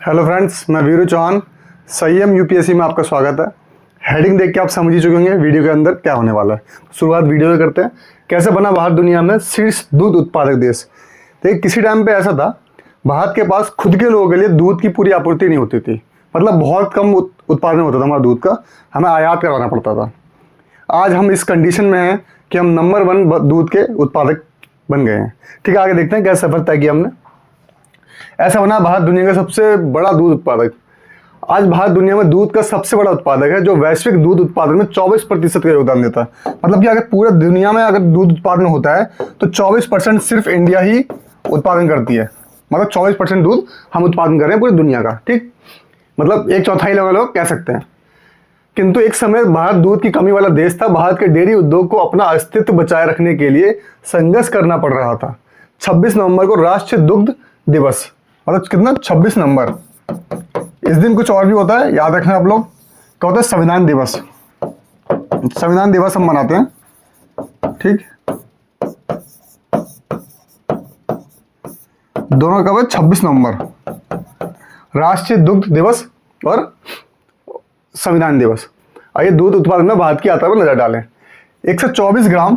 Hello friends, मैं वीरू चौहान। संयम UPSC में आपका स्वागत है। हेडिंग देख के आप समझ ही चुके होंगे वीडियो के अंदर क्या होने वाला है। शुरुआत वीडियो से करते हैं। कैसे बना भारत दुनिया में शीर्ष दूध उत्पादक देश। देखिए, किसी टाइम पे ऐसा था, भारत के पास खुद के लोगों के लिए दूध की पूरी आपूर्ति नहीं होती थी। मतलब बहुत कम उत्पादन होता था हमारा दूध का, हमें आयात करवाना पड़ता था। आज हम इस कंडीशन में हैं कि हम नंबर 1 दूध के उत्पादक बन गए हैं। ठीक है, आगे देखते हैं क्या सफर तय किया हमने। ऐसा बना भारत दुनिया का सबसे बड़ा दूध उत्पादक। आज भारत दुनिया में दूध का सबसे बड़ा उत्पादक है, जो वैश्विक दूध उत्पादन में 24% का योगदान देता है। मतलब कि अगर पूरे दुनिया में अगर दूध उत्पादन होता है तो 24% सिर्फ इंडिया ही उत्पादन करती है। मतलब 24% दूध हम उत्पादन कर रहे हैं पूरी दुनिया का। ठीक, मतलब 1/4 लोग कह सकते हैं। किंतु एक समय भारत दूध की कमी वाला देश था। भारत के डेयरी उद्योग को अपना अस्तित्व बचाए रखने के लिए संघर्ष करना पड़ रहा था। 26 नवंबर को राष्ट्रीय दुग्ध दिवस, मतलब कितना, 26 नवंबर। इस दिन कुछ और भी होता है, याद रखना आप लोग। क्या होता है? संविधान दिवस। संविधान दिवस हम मनाते हैं। ठीक, दोनों कब है? 26 नवंबर, राष्ट्रीय दुग्ध दिवस और संविधान दिवस। आइए दूध उत्पादन में भारत की यात्रा पर नजर डालें। 124 ग्राम,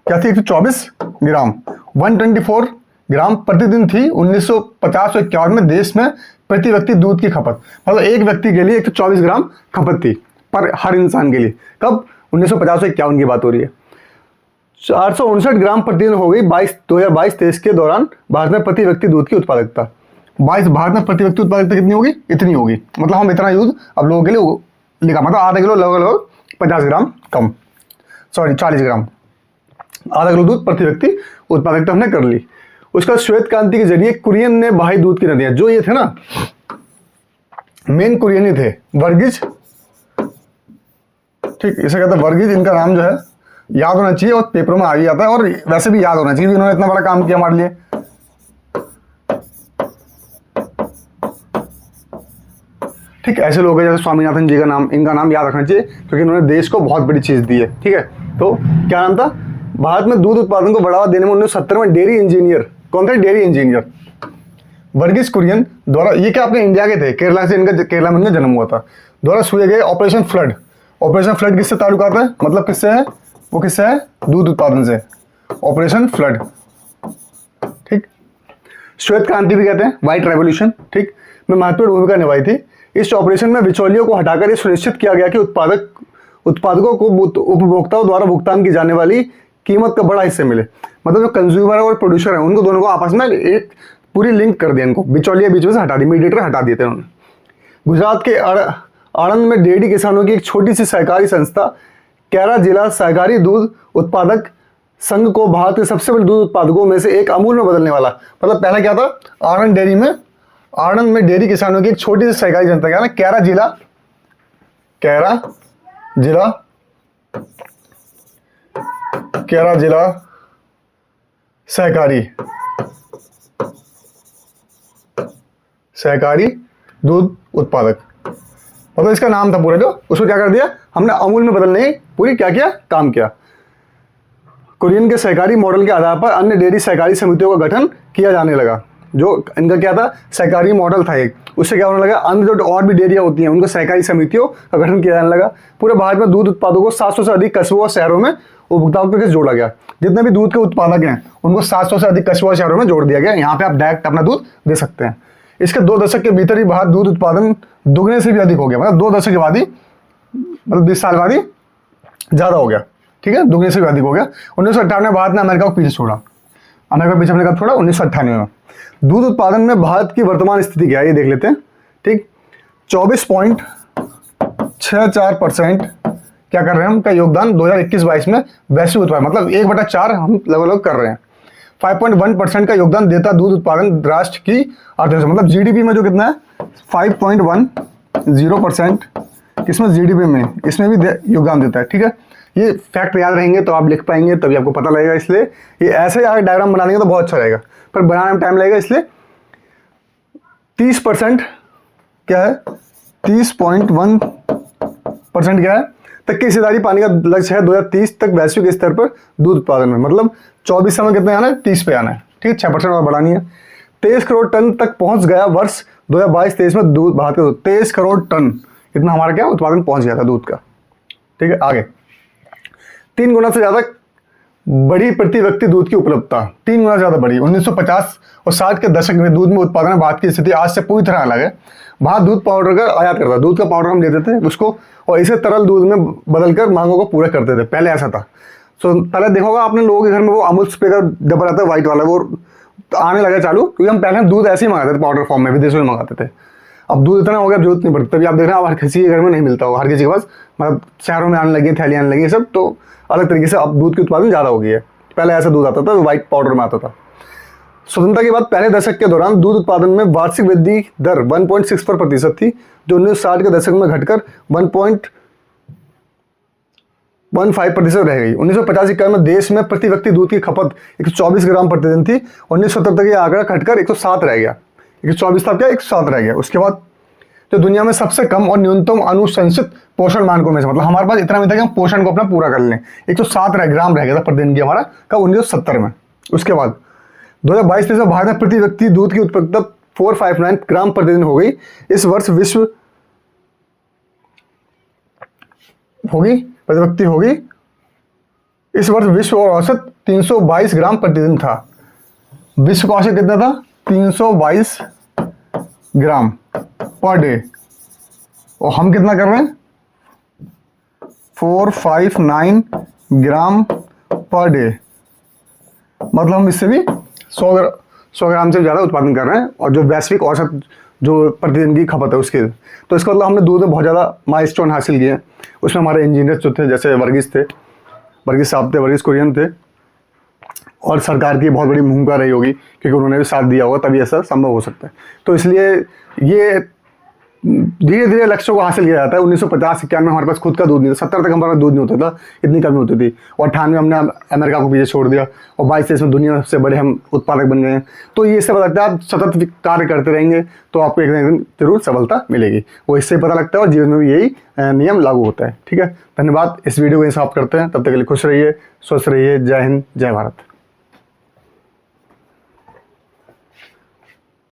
क्या थी? 124 ग्राम, 124 ग्राम प्रतिदिन थी 1950 और 51 में देश में प्रति व्यक्ति दूध की खपत। मतलब एक व्यक्ति के लिए 124 ग्राम खपत थी पर हर इंसान के लिए। कब? 1950 और 51 की बात हो रही है। 459 ग्राम प्रतिदिन हो गई 2022-23 के दौरान भारत में प्रति व्यक्ति दूध की उत्पादकता। भारत में प्रति व्यक्ति उत्पादकता कितनी होगी? इतनी होगी। मतलब हम इतना दूध अब लोगों के लिए लिखा, मतलब आधा किलो लगभग 50 ग्राम कम, सॉरी 40 ग्राम, आधा किलो दूध प्रति व्यक्ति उत्पादकता हमने कर ली। उसका श्वेत क्रांति के जरिए कुरियन ने बहाई दूध की नदियां, जो ये थे ना मेन कुरियन ही थे, वर्गीज। ठीक, इसे कहते हैं वर्गीज। इनका नाम जो है याद होना चाहिए और पेपरों में आ ही जाता है, और वैसे भी याद होना चाहिए कि इन्होंने इतना बड़ा काम किया हमारे लिए। ठीक, ऐसे लोग हैं जैसे स्वामीनाथन जी का नाम, इनका नाम याद रखना चाहिए क्योंकि इन्होंने देश को बहुत बड़ी चीज दी है। ठीक है, तो क्या नाम था? भारत में दूध उत्पादन को बढ़ावा देने में 1970 में डेयरी इंजीनियर, कौन थे? डेयरी इंजीनियर वर्गीज कुरियन द्वारा, ये क्या अपने इंडिया के थे, केरला से, इनका केरला में इनका जन्म हुआ था, द्वारा शुरू गए ऑपरेशन फ्लड। ऑपरेशन फ्लड किससे ताल्लुकात है? मतलब किससे है वो? किससे है? दूध उत्पादन से, ऑपरेशन फ्लड। ठीक, श्वेत क्रांति भी कहते हैं, व्हाइट रेवोल्यूशन। ठीक, में महत्वपूर्ण भूमिका निभाई थी। इस ऑपरेशन में बिचौलियों को हटाकर यह सुनिश्चित किया गया कि उत्पादकों को उपभोक्ताओं द्वारा भुगतान की जाने वाली कीमत का बड़ा हिस्सा मिले। मतलब जो कंज्यूमर और प्रोड्यूसर है उनको दोनों को आपस में एक पूरी लिंक कर दिया, इनको बिचौलिया बीच में से हटा दी, मीडिएटर हटा दिए थे उन्होंने। गुजरात के आणंद में डेयरी किसानों की एक छोटी सी सहकारी संस्था कैरा जिला सहकारी दूध उत्पादक संघ को भारत के सबसे बड़े दूध उत्पादकों में से एक अमूल में बदलने वाला। मतलब पहला क्या था? आणंद में डेयरी किसानों की एक छोटी सी सहकारी संस्था, क्या ना, कैरा जिला सहकारी दूध उत्पादक, मतलब इसका नाम था पूरा। जो उसको क्या कर दिया हमने? अमूल में बदलने की पूरी क्या किया? काम किया। कुरियन के सहकारी मॉडल के आधार पर अन्य डेयरी सहकारी समितियों का गठन किया जाने लगा। जो इनका क्या था? सहकारी मॉडल था एक, उससे क्या होने लगा? अन्य जो और भी डेयरियां होती हैं उनको सहकारी समितियों का गठन किया जाने लगा। पूरे भारत में दूध उत्पादकों को 700 से अधिक कस्बों और शहरों में उपभोक्ताओं के जोड़ा गया। जितने भी दूध के उत्पादक हैं उनको 700 से अधिक कस्बों और शहरों में जोड़ दिया गया। यहाँ पे आप डायरेक्ट अपना दूध दे सकते हैं। इसके 2 दशक के भीतर ही भारत दूध उत्पादन दुगने से भी अधिक हो गया। मतलब 2 दशक के बाद ही, मतलब 20 साल बाद ही ज्यादा हो गया। ठीक है, दुगने से भी अधिक हो गया। 1998 में भारत ने अमेरिका को पीछे छोड़ा। अमेरिका पीछे हमने कब छोड़ा? 1998 में। दूध उत्पादन में भारत की वर्तमान स्थिति क्या है ये देख लेते हैं। ठीक, 24.64% क्या कर रहे हैं हम का योगदान 2021-22 में वैश्विक उत्पादन, मतलब 1/4 हम लगभग कर रहे हैं। 5.1% का योगदान देता दूध उत्पादन राष्ट्र की अर्थव्यवस्था। मतलब जीडीपी में जो कितना है? 5.10% किसमें? जीडीपी में, इसमें भी योगदान देता है। ठीक है, ये फैक्ट याद रहेंगे तो आप लिख पाएंगे, तभी आपको पता लगेगा। इसलिए ये ऐसे अगर डायग्राम बना देंगे तो बहुत अच्छा रहेगा, पर बनाने में टाइम लगेगा। इसलिए 30% क्या है? 30.1% क्या है? तक की हिस्सेदारी पाने का लक्ष्य है 2030 तक वैश्विक स्तर पर दूध उत्पादन में। मतलब 24 में कितने आना है? 30 पे आना है। ठीक है, 6% और बढ़ानी है। 23 करोड़ टन तक पहुंच गया वर्ष 2022-23 में दूध, भारत का दूध 23 करोड़ टन, इतना हमारा क्या उत्पादन पहुंच गया था दूध का। ठीक है, आगे 3 गुना से ज़्यादा बड़ी प्रति व्यक्ति दूध की उपलब्धता, 3 गुना ज़्यादा बड़ी। 1950 और 60 के दशक में दूध में उत्पादन में भारत की स्थिति आज से पूरी तरह अलग है। भारत दूध पाउडर का आयात करता, दूध का पाउडर हम लेते थे उसको और इसे तरल दूध में बदलकर मांगों को पूरा करते थे, पहले ऐसा था। सो पहले देखा होगा आपने लोगों के घर में वो अमूल स्प्रे का डब्बा रहता है व्हाइट वाला, वो आने लगा चालू, क्योंकि हम पहले दूध ऐसे ही मंगाते थे पाउडर फॉर्म में, विदेशों में मंगाते थे। अब दूध इतना हो गया जरूरत नहीं पड़ती, तभी आप देख रहे हैं अब हर किसी के घर में नहीं मिलता होगा, हर किसी के पास मतलब शहरों में आने लगी, थैली आने लगी सब, तो अलग तरीके से अब दूध की उत्पादन ज़्यादा हो गई है। पहले ऐसा दूध आता था व्हाइट पाउडर में आता था। स्वतंत्रता के बाद पहले दशक के दौरान दूध उत्पादन में वार्षिक वृद्धि दर 1.64% थी, जो 1960 के दशक में घटकर 1.15% रह गई। 1950-51 में देश में प्रति व्यक्ति दूध की खपत 124 ग्राम प्रतिदिन थी। 1970 का आंकड़ा घटकर 107 रह गया, 124 था क्या 107 रह गया। उसके बाद जो दुनिया में सबसे कम और न्यूनतम अनुशंसित पोषण मानकों में से, मतलब हमारे पास इतना भी था कि हम पोषण को अपना पूरा कर लें, 107 ग्राम रह गया था प्रतिदिन की हमारा, कब 1970 में। उसके बाद 2022-23 में भारत में प्रति व्यक्ति दूध की उत्पादकता 459 ग्राम प्रतिदिन हो गई। इस वर्ष विश्व होगी प्रति व्यक्ति होगी, इस वर्ष विश्व और औसत 322 ग्राम प्रतिदिन था। विश्व का औसत कितना था 322 ग्राम पर डे, और हम कितना कर रहे हैं 459 ग्राम पर डे, मतलब हम इससे भी 100 ग्राम से ज़्यादा उत्पादन कर रहे हैं, और जो वैश्विक औसत जो प्रतिदिन की खपत है उसके, तो इसका मतलब हमने दूध में बहुत ज़्यादा माइलस्टोन हासिल किए। उसमें हमारे इंजीनियर्स जो थे, जैसे वर्गीस साहब थे, वर्गीस कुरियन थे, और सरकार की बहुत बड़ी भूमिका रही होगी, क्योंकि उन्होंने भी साथ दिया होगा, तभी ऐसा संभव हो सकता है। तो इसलिए ये धीरे धीरे लक्ष्यों को हासिल किया जाता है। 1950-51 में हमारे पास खुद का दूध नहीं था, 70 तक हमारा दूध नहीं होता था, इतनी कमी होती थी, और 98 हमने अमेरिका को पीछे छोड़ दिया, और 22-23 में दुनिया में सबसे बड़े हम उत्पादक बन गए हैं। तो ये इससे पता लगता है आप सतत कार्य करते रहेंगे तो आपको एक दिन जरूर सफलता मिलेगी, वो इससे पता लगता है, और जीवन में भी यही नियम लागू होता है। ठीक है, धन्यवाद। इस वीडियो को समाप्त करते हैं, तब तक के लिए खुश रहिए, स्वस्थ रहिए। जय हिंद, जय भारत।